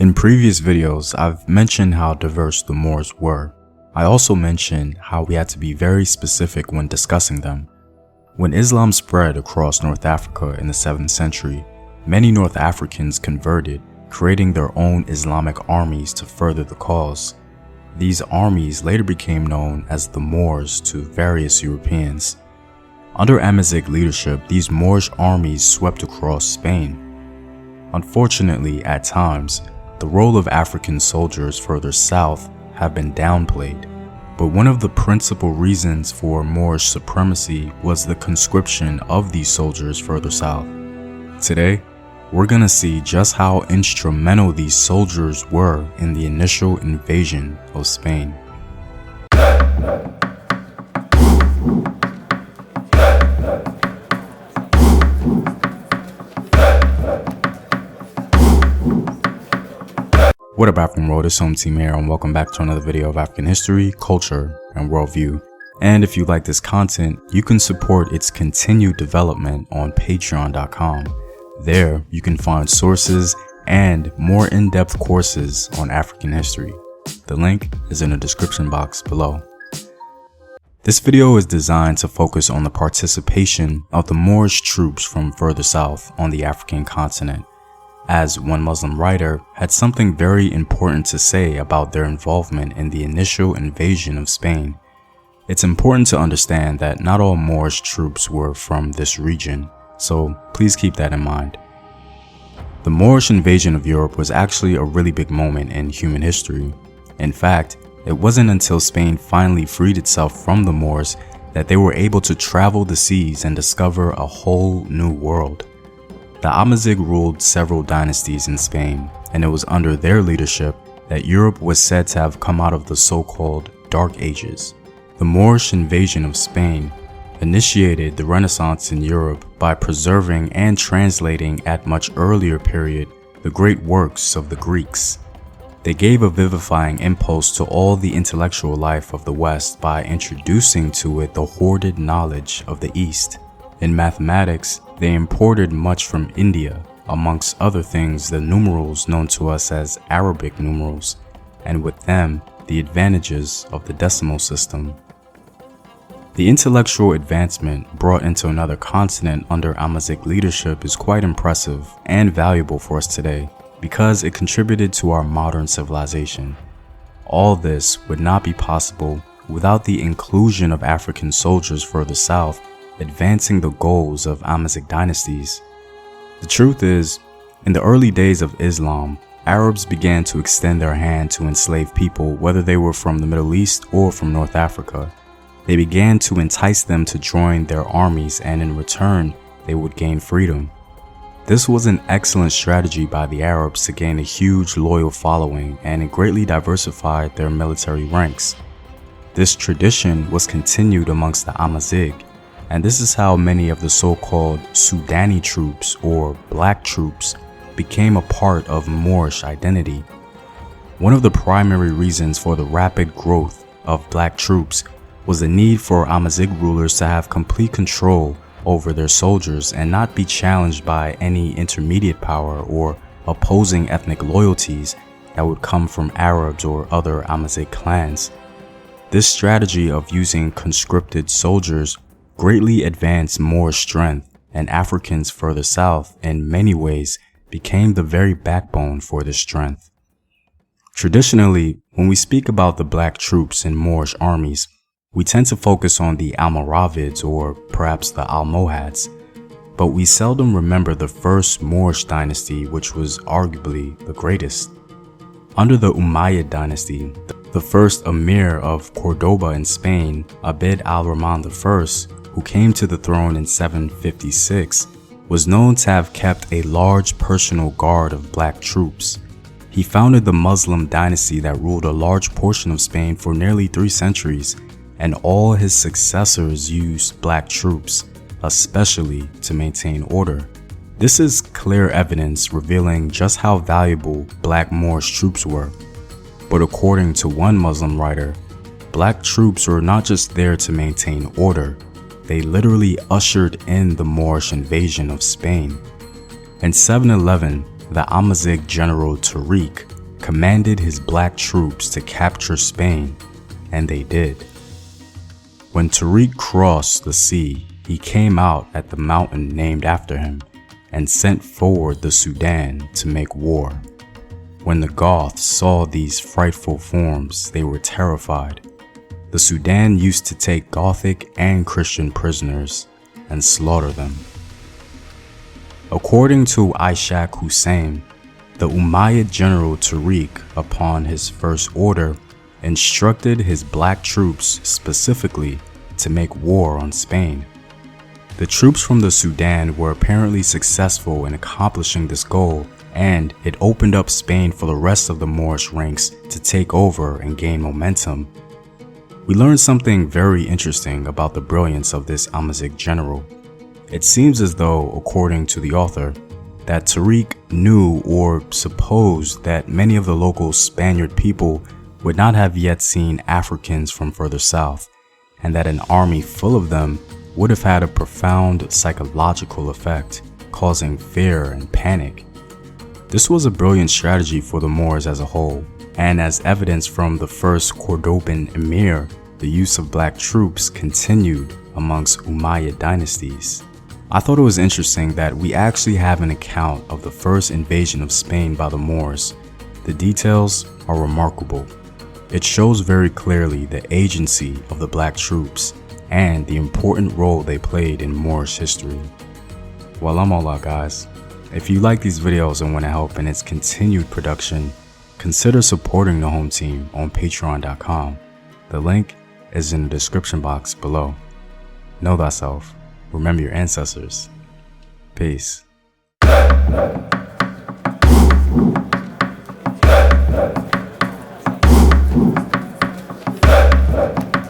In previous videos, I've mentioned how diverse the Moors were. I also mentioned how we had to be very specific when discussing them. When Islam spread across North Africa in the 7th century, many North Africans converted, creating their own Islamic armies to further the cause. These armies later became known as the Moors to various Europeans. Under Amazigh leadership, these Moorish armies swept across Spain. Unfortunately, at times, the role of African soldiers further south have been downplayed, but one of the principal reasons for Moorish supremacy was the conscription of these soldiers further south. Today, we're gonna see just how instrumental these soldiers were in the initial invasion of Spain. What up, African world? It's Home Team here, and welcome back to another video of African history, culture, and worldview. And if you like this content, you can support its continued development on patreon.com. There, you can find sources and more in-depth courses on African history. The link is in the description box below. This video is designed to focus on the participation of the Moorish troops from further south on the African continent, as one Muslim writer had something very important to say about their involvement in the initial invasion of Spain. It's important to understand that not all Moorish troops were from this region, so please keep that in mind. The Moorish invasion of Europe was actually a really big moment in human history. In fact, it wasn't until Spain finally freed itself from the Moors that they were able to travel the seas and discover a whole new world. The Amazigh ruled several dynasties in Spain, and it was under their leadership that Europe was said to have come out of the so-called Dark Ages. The Moorish invasion of Spain initiated the Renaissance in Europe by preserving and translating at much earlier period the great works of the Greeks. They gave a vivifying impulse to all the intellectual life of the West by introducing to it the hoarded knowledge of the East. In mathematics, they imported much from India, amongst other things the numerals known to us as Arabic numerals, and with them, the advantages of the decimal system. The intellectual advancement brought into another continent under Amazigh leadership is quite impressive and valuable for us today because it contributed to our modern civilization. All this would not be possible without the inclusion of African soldiers further south advancing the goals of Amazigh dynasties. The truth is, in the early days of Islam, Arabs began to extend their hand to enslave people whether they were from the Middle East or from North Africa. They began to entice them to join their armies, and in return, they would gain freedom. This was an excellent strategy by the Arabs to gain a huge loyal following, and it greatly diversified their military ranks. This tradition was continued amongst the Amazigh, and this is how many of the so-called Sudani troops or black troops became a part of Moorish identity. One of the primary reasons for the rapid growth of black troops was the need for Amazigh rulers to have complete control over their soldiers and not be challenged by any intermediate power or opposing ethnic loyalties that would come from Arabs or other Amazigh clans. This strategy of using conscripted soldiers greatly advanced Moorish strength, and Africans further south in many ways became the very backbone for this strength. Traditionally, when we speak about the black troops in Moorish armies, we tend to focus on the Almoravids or perhaps the Almohads, but we seldom remember the first Moorish dynasty, which was arguably the greatest. Under the Umayyad dynasty, the first emir of Cordoba in Spain, Abd al-Rahman I, who came to the throne in 756, was known to have kept a large personal guard of black troops. He founded the Muslim dynasty that ruled a large portion of Spain for nearly 3 centuries, and all his successors used black troops, especially to maintain order. This is clear evidence revealing just how valuable black Moorish troops were. But according to one Muslim writer, black troops were not just there to maintain order, they literally ushered in the Moorish invasion of Spain. In 711, the Amazigh general Tariq commanded his black troops to capture Spain, and they did. When Tariq crossed the sea, he came out at the mountain named after him and sent forward the Sudan to make war. When the Goths saw these frightful forms, they were terrified. The Sudan used to take Gothic and Christian prisoners and slaughter them. According to Ishaq Hussein, the Umayyad general Tariq, upon his first order, instructed his black troops specifically to make war on Spain. The troops from the Sudan were apparently successful in accomplishing this goal, and it opened up Spain for the rest of the Moorish ranks to take over and gain momentum. We learned something very interesting about the brilliance of this Amazigh general. It seems as though, according to the author, that Tariq knew or supposed that many of the local Spaniard people would not have yet seen Africans from further south, and that an army full of them would have had a profound psychological effect, causing fear and panic. This was a brilliant strategy for the Moors as a whole, and as evidence from the first Cordoban emir, the use of black troops continued amongst Umayyad dynasties. I thought it was interesting that we actually have an account of the first invasion of Spain by the Moors. The details are remarkable. It shows very clearly the agency of the black troops and the important role they played in Moorish history. Well, I'm all out, guys. If you like these videos and want to help in its continued production, consider supporting the home team on patreon.com. The link is in the description box below. Know thyself. Remember your ancestors. Peace.